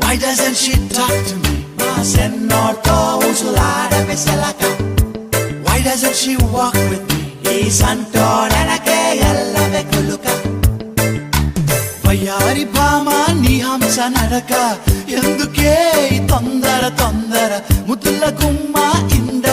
Why doesn't she talk to me? Ma sennotto usulada veselaka. Why doesn't she walk with me? Ee santo nanake ellave kuluka. Vayari bhama nee hamsa nadaka. Enduke ee tondara tondara mudula gumma inda